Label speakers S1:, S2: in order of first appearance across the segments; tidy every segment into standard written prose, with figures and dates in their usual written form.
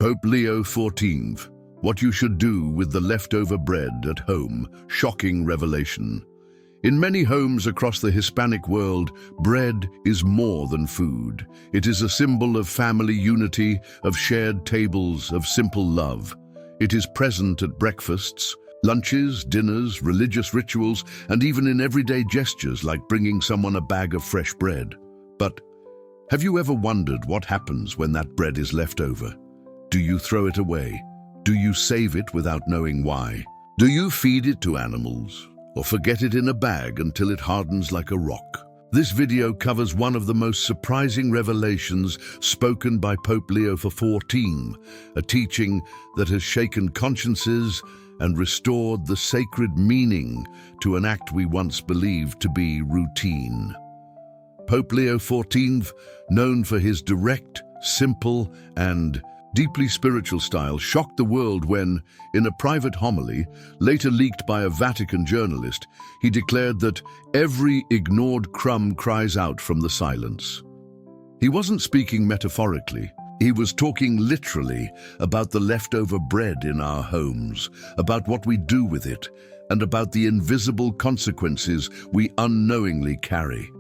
S1: Pope Leo XIV, what you should do with the leftover bread at home, shocking revelation. In many homes across the Hispanic world, bread is more than food. It is a symbol of family unity, of shared tables, of simple love. It is present at breakfasts, lunches, dinners, religious rituals, and even in everyday gestures like bringing someone a bag of fresh bread. But have you ever wondered what happens when that bread is left over? Do you throw it away? Do you save it without knowing why? Do you feed it to animals or forget it in a bag until it hardens like a rock? This video covers one of the most surprising revelations spoken by Pope Leo XIV, a teaching that has shaken consciences and restored the sacred meaning to an act we once believed to be routine. Pope Leo XIV, known for his direct, simple, and deeply spiritual style, shocked the world when, in a private homily, later leaked by a Vatican journalist, he declared that every ignored crumb cries out from the silence. He wasn't speaking metaphorically. He was talking literally about the leftover bread in our homes, about what we do with it, and about the invisible consequences we unknowingly carry.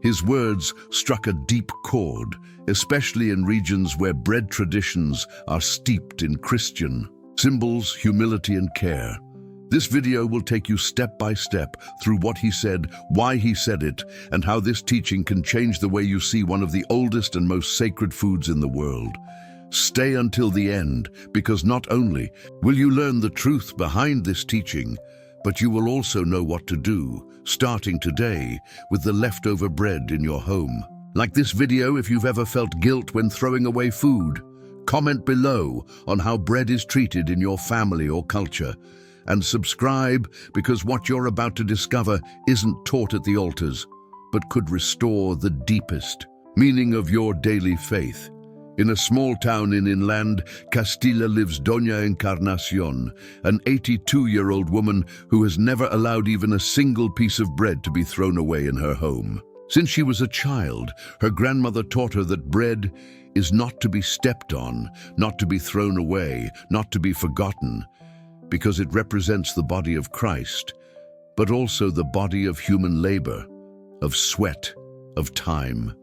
S1: His words struck a deep chord, especially in regions where bread traditions are steeped in Christian symbols, humility, and care. This video will take you step by step through what he said, why he said it, and how this teaching can change the way you see one of the oldest and most sacred foods in the world. Stay until the end, because not only will you learn the truth behind this teaching, but you will also know what to do, starting today, with the leftover bread in your home. Like this video if you've ever felt guilt when throwing away food. Comment below on how bread is treated in your family or culture. And subscribe, because what you're about to discover isn't taught at the altars, but could restore the deepest meaning of your daily faith. In a small town in inland Castilla lives Doña Encarnación, an 82-year-old woman who has never allowed even a single piece of bread to be thrown away in her home. Since she was a child, her grandmother taught her that bread is not to be stepped on, not to be thrown away, not to be forgotten, because it represents the body of Christ, but also the body of human labor, of sweat, of time.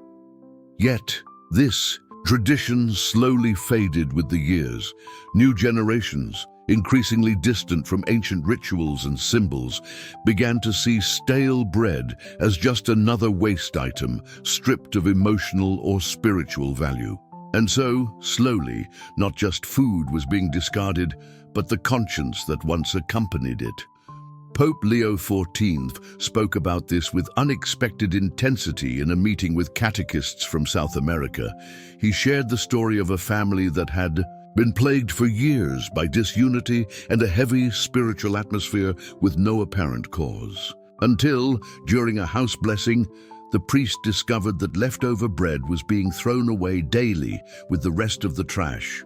S1: Yet, this tradition slowly faded with the years. New generations, increasingly distant from ancient rituals and symbols, began to see stale bread as just another waste item, stripped of emotional or spiritual value. And so, slowly, not just food was being discarded, but the conscience that once accompanied it. Pope Leo XIV spoke about this with unexpected intensity in a meeting with catechists from South America. He shared the story of a family that had been plagued for years by disunity and a heavy spiritual atmosphere with no apparent cause. Until, during a house blessing, the priest discovered that leftover bread was being thrown away daily with the rest of the trash.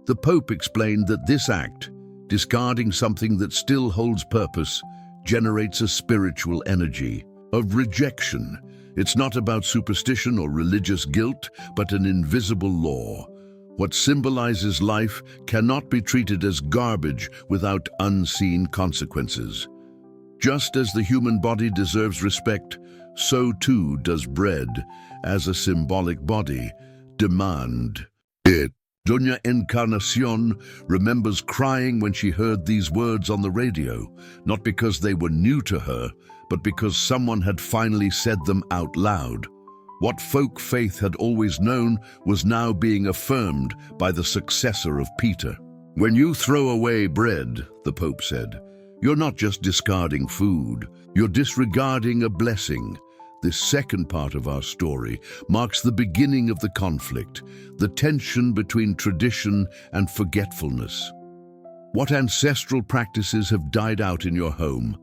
S1: The Pope explained that this act, discarding something that still holds purpose, generates a spiritual energy of rejection. It's not about superstition or religious guilt, but an invisible law. What symbolizes life cannot be treated as garbage without unseen consequences. Just as the human body deserves respect, so too does bread, as a symbolic body, demand it. Doña Encarnación remembers crying when she heard these words on the radio, not because they were new to her, but because someone had finally said them out loud. What folk faith had always known was now being affirmed by the successor of Peter. When you throw away bread, the Pope said, you're not just discarding food, you're disregarding a blessing. This second part of our story marks the beginning of the conflict, the tension between tradition and forgetfulness. What ancestral practices have died out in your home?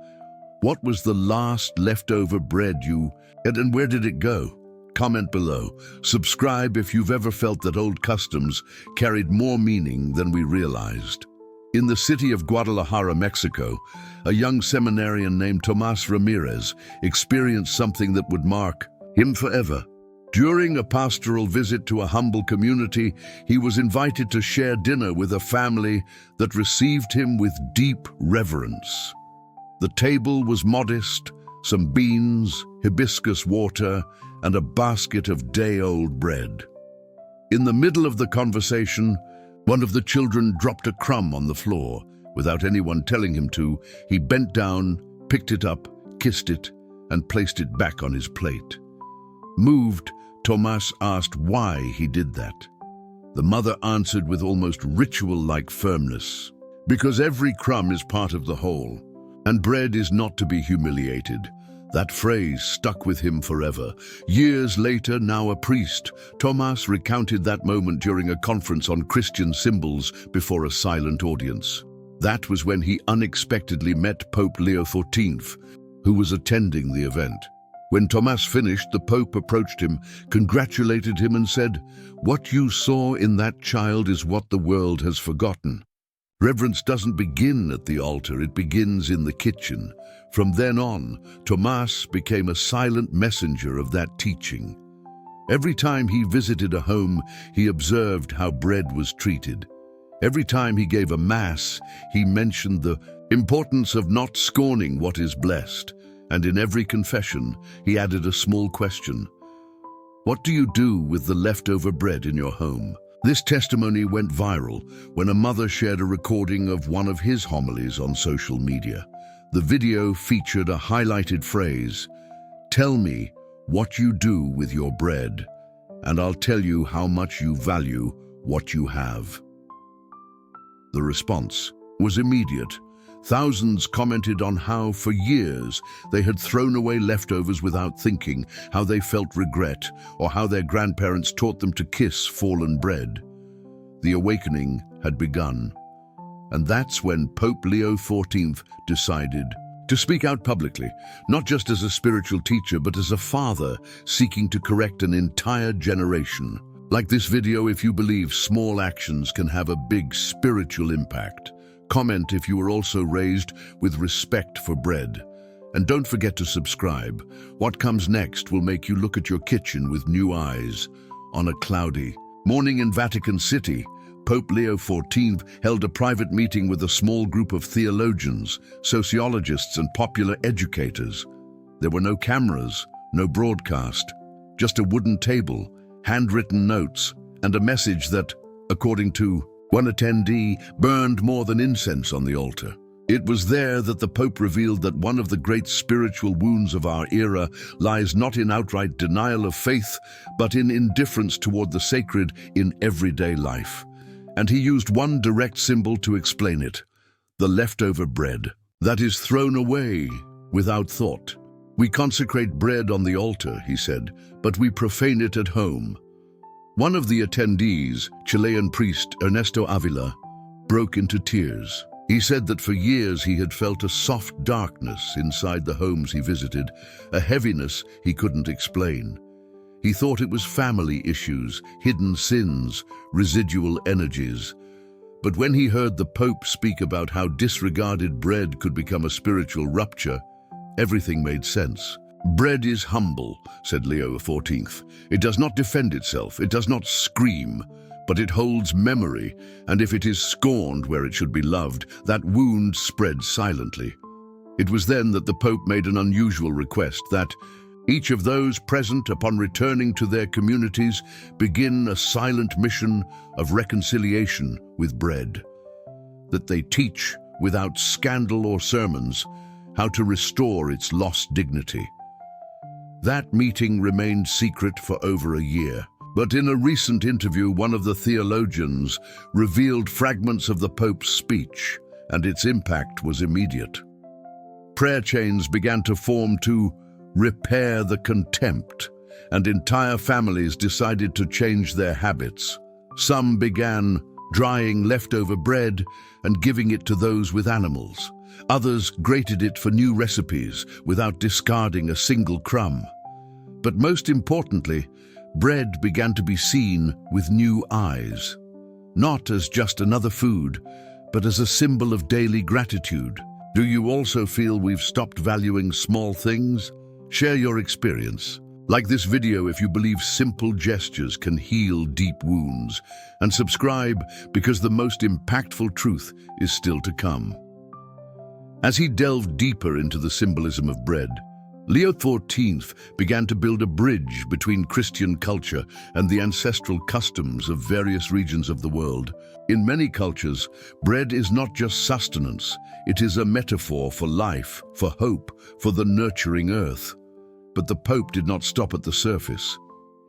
S1: What was the last leftover bread you had, and where did it go? Comment below. Subscribe if you've ever felt that old customs carried more meaning than we realized. In the city of Guadalajara, Mexico, a young seminarian named Tomás Ramirez experienced something that would mark him forever. During a pastoral visit to a humble community, he was invited to share dinner with a family that received him with deep reverence. The table was modest, some beans, hibiscus water, and a basket of day-old bread. In the middle of the conversation, one of the children dropped a crumb on the floor. Without anyone telling him to, he bent down, picked it up, kissed it, and placed it back on his plate. Moved, Thomas asked why he did that. The mother answered with almost ritual-like firmness, "Because every crumb is part of the whole, and bread is not to be humiliated." That phrase stuck with him forever. Years later, now a priest, Thomas recounted that moment during a conference on Christian symbols before a silent audience. That was when he unexpectedly met Pope Leo XIV, who was attending the event. When Thomas finished, the Pope approached him, congratulated him and said, "What you saw in that child is what the world has forgotten." Reverence doesn't begin at the altar, it begins in the kitchen. From then on, Thomas became a silent messenger of that teaching. Every time he visited a home, he observed how bread was treated. Every time he gave a mass, he mentioned the importance of not scorning what is blessed. And in every confession, he added a small question. What do you do with the leftover bread in your home? This testimony went viral when a mother shared a recording of one of his homilies on social media. The video featured a highlighted phrase, "Tell me what you do with your bread, and I'll tell you how much you value what you have." The response was immediate. Thousands commented on how, for years, they had thrown away leftovers without thinking, how they felt regret, or how their grandparents taught them to kiss fallen bread. The awakening had begun. And that's when Pope Leo XIV decided to speak out publicly, not just as a spiritual teacher, but as a father seeking to correct an entire generation. Like this video if you believe small actions can have a big spiritual impact. Comment if you were also raised with respect for bread. And don't forget to subscribe. What comes next will make you look at your kitchen with new eyes. On a cloudy morning in Vatican City, Pope Leo XIV held a private meeting with a small group of theologians, sociologists, and popular educators. There were no cameras, no broadcast, just a wooden table, handwritten notes, and a message that, according to one attendee, burned more than incense on the altar. It was there that the Pope revealed that one of the great spiritual wounds of our era lies not in outright denial of faith, but in indifference toward the sacred in everyday life. And he used one direct symbol to explain it: the leftover bread that is thrown away without thought. We consecrate bread on the altar, he said, but we profane it at home. One of the attendees, Chilean priest Ernesto Avila, broke into tears. He said that for years he had felt a soft darkness inside the homes he visited, a heaviness he couldn't explain. He thought it was family issues, hidden sins, residual energies. But when he heard the Pope speak about how disregarded bread could become a spiritual rupture, everything made sense. Bread is humble, said Leo XIV. It does not defend itself, it does not scream, but it holds memory, and if it is scorned where it should be loved, that wound spreads silently. It was then that the Pope made an unusual request that each of those present, upon returning to their communities, begin a silent mission of reconciliation with bread. That they teach, without scandal or sermons, how to restore its lost dignity. That meeting remained secret for over a year, but in a recent interview, one of the theologians revealed fragments of the Pope's speech, and its impact was immediate. Prayer chains began to form to repair the contempt, and entire families decided to change their habits. Some began drying leftover bread and giving it to those with animals. Others grated it for new recipes without discarding a single crumb. But most importantly, bread began to be seen with new eyes, not as just another food, but as a symbol of daily gratitude. Do you also feel we've stopped valuing small things? Share your experience. Like this video if you believe simple gestures can heal deep wounds, and subscribe because the most impactful truth is still to come. As he delved deeper into the symbolism of bread, Leo XIV began to build a bridge between Christian culture and the ancestral customs of various regions of the world. In many cultures, bread is not just sustenance, it is a metaphor for life, for hope, for the nurturing earth. But the Pope did not stop at the surface.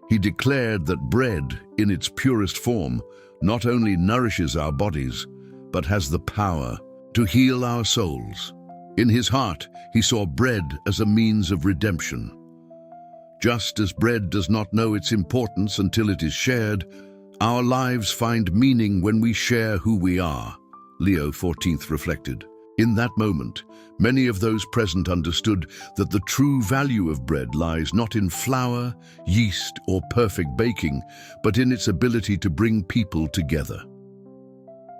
S1: He declared that bread, in its purest form, not only nourishes our bodies, but has the power to heal our souls. In his heart, he saw bread as a means of redemption. Just as bread does not know its importance until it is shared, our lives find meaning when we share who we are, Leo XIV reflected. In that moment, many of those present understood that the true value of bread lies not in flour, yeast, or perfect baking, but in its ability to bring people together.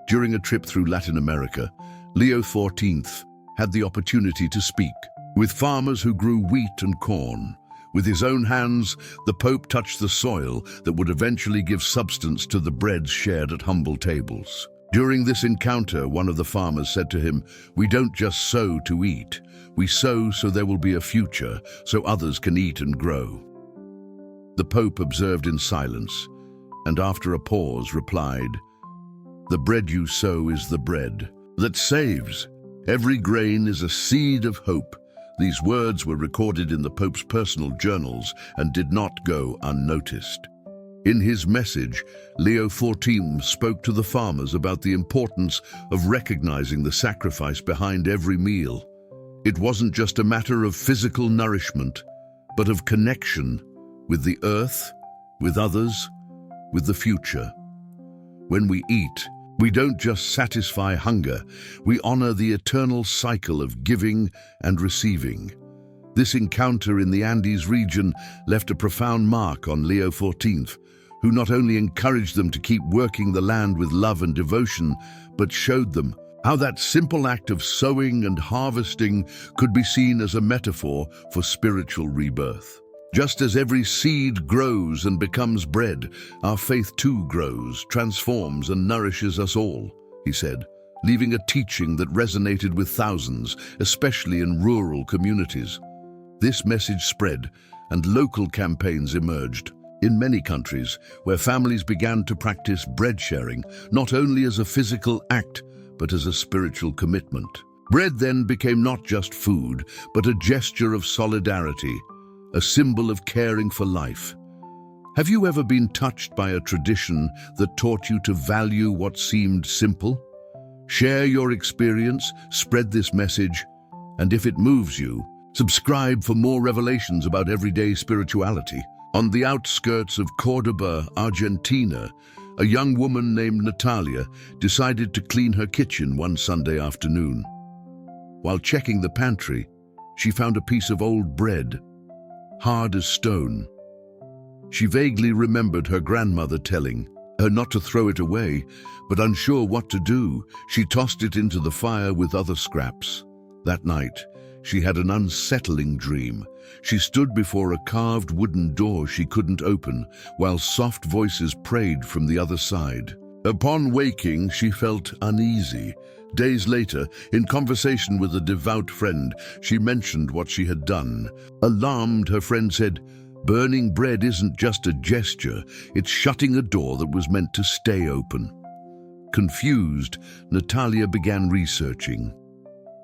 S1: During a trip through Latin America, Leo XIV had the opportunity to speak with farmers who grew wheat and corn. With his own hands, the Pope touched the soil that would eventually give substance to the breads shared at humble tables. During this encounter, one of the farmers said to him, "We don't just sow to eat. We sow so there will be a future, so others can eat and grow." The Pope observed in silence, and after a pause replied, "The bread you sow is the bread that saves. Every grain is a seed of hope." These words were recorded in the Pope's personal journals and did not go unnoticed. In his message, Leo XIV spoke to the farmers about the importance of recognizing the sacrifice behind every meal. It wasn't just a matter of physical nourishment, but of connection with the earth, with others, with the future. When we eat, we don't just satisfy hunger, we honor the eternal cycle of giving and receiving. This encounter in the Andes region left a profound mark on Leo XIV, who not only encouraged them to keep working the land with love and devotion, but showed them how that simple act of sowing and harvesting could be seen as a metaphor for spiritual rebirth. Just as every seed grows and becomes bread, our faith too grows, transforms, and nourishes us all, he said, leaving a teaching that resonated with thousands, especially in rural communities. This message spread, and local campaigns emerged. In many countries, where families began to practice bread sharing, not only as a physical act, but as a spiritual commitment. Bread then became not just food, but a gesture of solidarity, a symbol of caring for life. Have you ever been touched by a tradition that taught you to value what seemed simple? Share your experience, spread this message, and if it moves you, subscribe for more revelations about everyday spirituality. On the outskirts of Cordoba, Argentina, a young woman named Natalia decided to clean her kitchen one Sunday afternoon. While checking the pantry, she found a piece of old bread, hard as stone. She vaguely remembered her grandmother telling her not to throw it away, but unsure what to do, she tossed it into the fire with other scraps. That night, she had an unsettling dream. She stood before a carved wooden door she couldn't open, while soft voices prayed from the other side. Upon waking, she felt uneasy. Days later, in conversation with a devout friend, she mentioned what she had done. Alarmed, her friend said, "Burning bread isn't just a gesture, it's shutting a door that was meant to stay open." Confused, Natalia began researching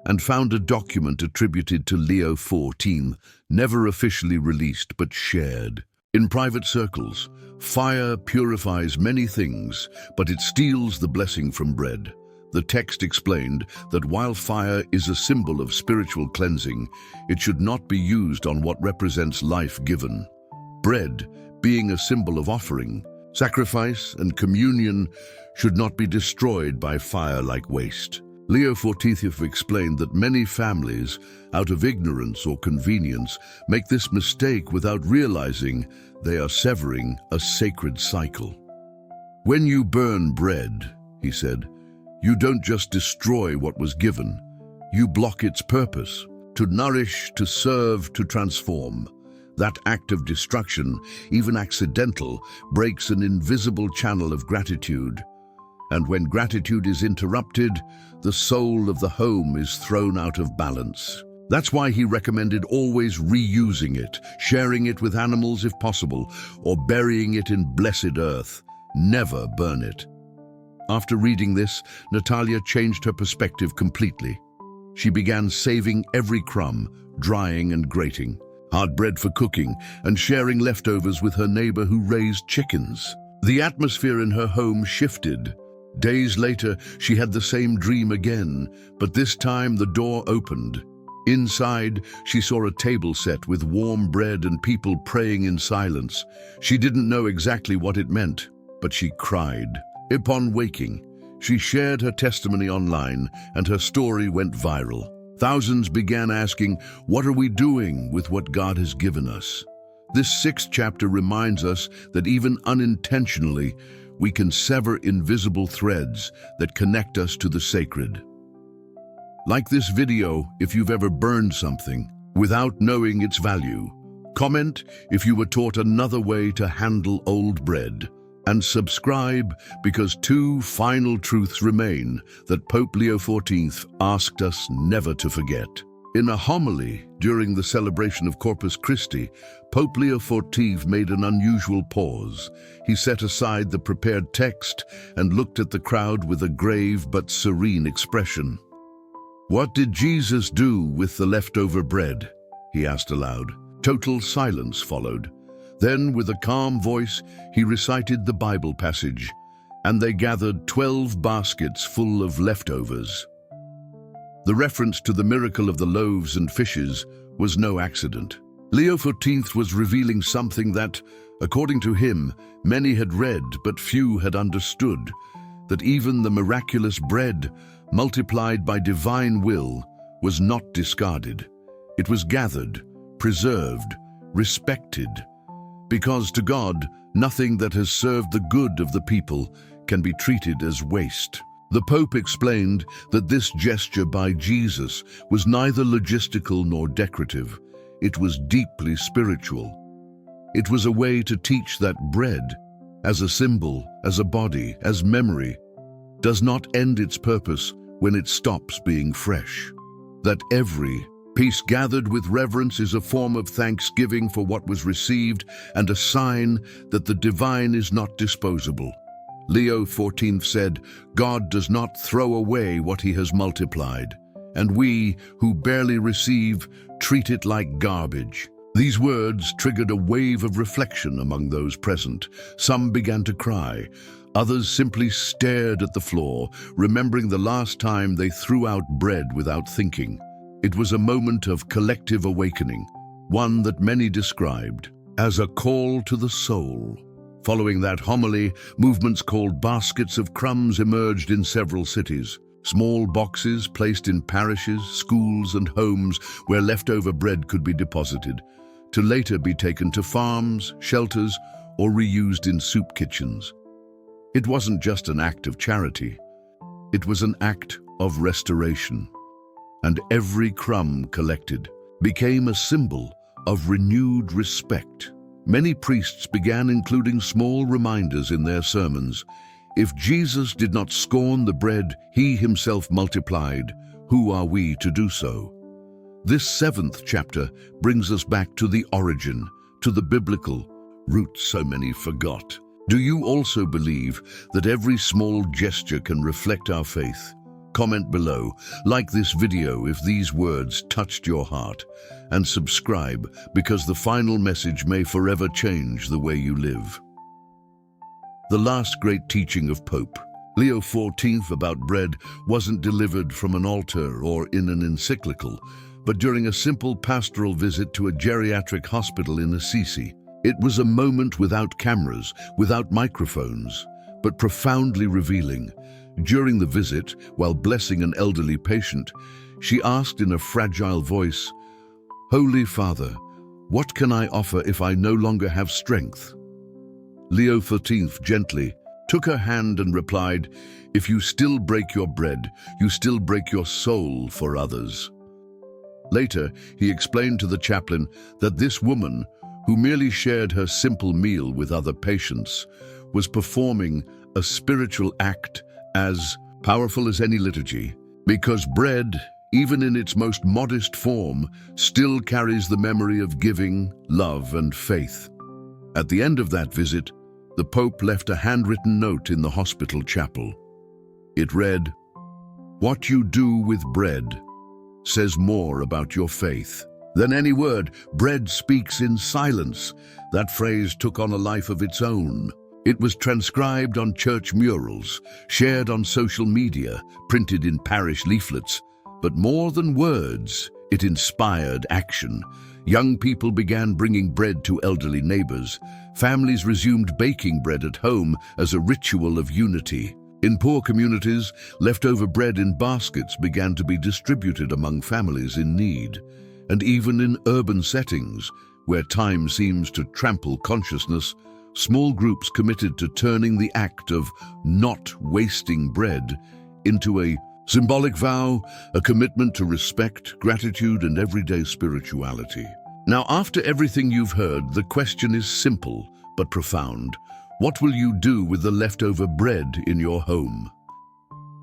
S1: and found a document attributed to Leo XIV, never officially released but shared. In private circles, fire purifies many things, but it steals the blessing from bread. The text explained that while fire is a symbol of spiritual cleansing, it should not be used on what represents life given. Bread, being a symbol of offering, sacrifice, and communion, should not be destroyed by fire like waste. Leo XIV explained that many families, out of ignorance or convenience, make this mistake without realizing they are severing a sacred cycle. When you burn bread, he said, you don't just destroy what was given, you block its purpose, to nourish, to serve, to transform. That act of destruction, even accidental, breaks an invisible channel of gratitude. And when gratitude is interrupted, the soul of the home is thrown out of balance. That's why he recommended always reusing it, sharing it with animals if possible, or burying it in blessed earth. Never burn it. After reading this, Natalia changed her perspective completely. She began saving every crumb, drying and grating, hard bread for cooking, and sharing leftovers with her neighbor who raised chickens. The atmosphere in her home shifted. Days later, she had the same dream again, but this time the door opened. Inside, she saw a table set with warm bread and people praying in silence. She didn't know exactly what it meant, but she cried. Upon waking, she shared her testimony online, and her story went viral. Thousands began asking, "What are we doing with what God has given us?" This 6th chapter reminds us that even unintentionally, we can sever invisible threads that connect us to the sacred. Like this video if you've ever burned something without knowing its value. Comment if you were taught another way to handle old bread. And subscribe because 2 final truths remain that Pope Leo XIV asked us never to forget. In a homily during the celebration of Corpus Christi, Pope Leo XIV made an unusual pause. He set aside the prepared text and looked at the crowd with a grave but serene expression. "What did Jesus do with the leftover bread?" he asked aloud. Total silence followed. Then, with a calm voice, he recited the Bible passage, and they gathered 12 baskets full of leftovers. The reference to the miracle of the loaves and fishes was no accident. Leo XIV was revealing something that, according to him, many had read but few had understood, that even the miraculous bread, multiplied by divine will, was not discarded. It was gathered, preserved, respected, because to God, nothing that has served the good of the people can be treated as waste. The Pope explained that this gesture by Jesus was neither logistical nor decorative. It was deeply spiritual. It was a way to teach that bread, as a symbol, as a body, as memory, does not end its purpose when it stops being fresh. That every piece gathered with reverence is a form of thanksgiving for what was received and a sign that the divine is not disposable. Leo XIV said, "God does not throw away what he has multiplied, and we, who barely receive, treat it like garbage." These words triggered a wave of reflection among those present. Some began to cry. Others simply stared at the floor, remembering the last time they threw out bread without thinking. It was a moment of collective awakening, one that many described as a call to the soul. Following that homily, movements called baskets of crumbs emerged in several cities. Small boxes placed in parishes, schools, and homes where leftover bread could be deposited, to later be taken to farms, shelters, or reused in soup kitchens. It wasn't just an act of charity. It was an act of restoration. And every crumb collected became a symbol of renewed respect. Many priests began including small reminders in their sermons. If Jesus did not scorn the bread he himself multiplied, who are we to do so? This 7th chapter brings us back to the origin, to the biblical roots so many forgot. Do you also believe that every small gesture can reflect our faith? Comment below, like this video if these words touched your heart, and subscribe because the final message may forever change the way you live. The last great teaching of Pope Leo XIV about bread wasn't delivered from an altar or in an encyclical, but during a simple pastoral visit to a geriatric hospital in Assisi. It was a moment without cameras, without microphones, but profoundly revealing. During the visit, while blessing an elderly patient, she asked in a fragile voice, "Holy Father, what can I offer if I no longer have strength?" Leo XIV gently took her hand and replied, "If you still break your bread, you still break your soul for others." Later, he explained to the chaplain that this woman, who merely shared her simple meal with other patients, was performing a spiritual act as powerful as any liturgy, because bread, even in its most modest form, still carries the memory of giving, love, and faith. At the end of that visit, the Pope left a handwritten note in the hospital chapel. It read, "What you do with bread says more about your faith than any word. Bread speaks in silence." That phrase took on a life of its own. It was transcribed on church murals, shared on social media, printed in parish leaflets. But more than words, it inspired action. Young people began bringing bread to elderly neighbors. Families resumed baking bread at home as a ritual of unity. In poor communities, leftover bread in baskets began to be distributed among families in need. And even in urban settings, where time seems to trample consciousness, small groups committed to turning the act of not wasting bread into a symbolic vow, a commitment to respect, gratitude, and everyday spirituality. Now, after everything you've heard, the question is simple but profound. What will you do with the leftover bread in your home?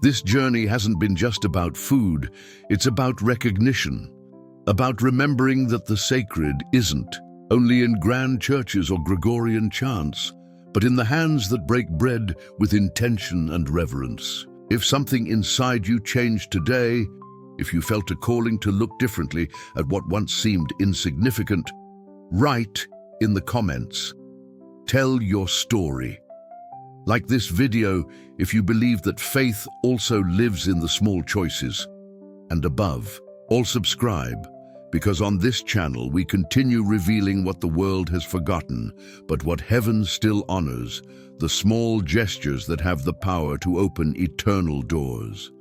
S1: This journey hasn't been just about food, it's about recognition, about remembering that the sacred isn't only in grand churches or Gregorian chants, but in the hands that break bread with intention and reverence. If something inside you changed today, if you felt a calling to look differently at what once seemed insignificant, write in the comments. Tell your story. Like this video, if you believe that faith also lives in the small choices. And above, all subscribe, because on this channel we continue revealing what the world has forgotten, but what heaven still honors, the small gestures that have the power to open eternal doors.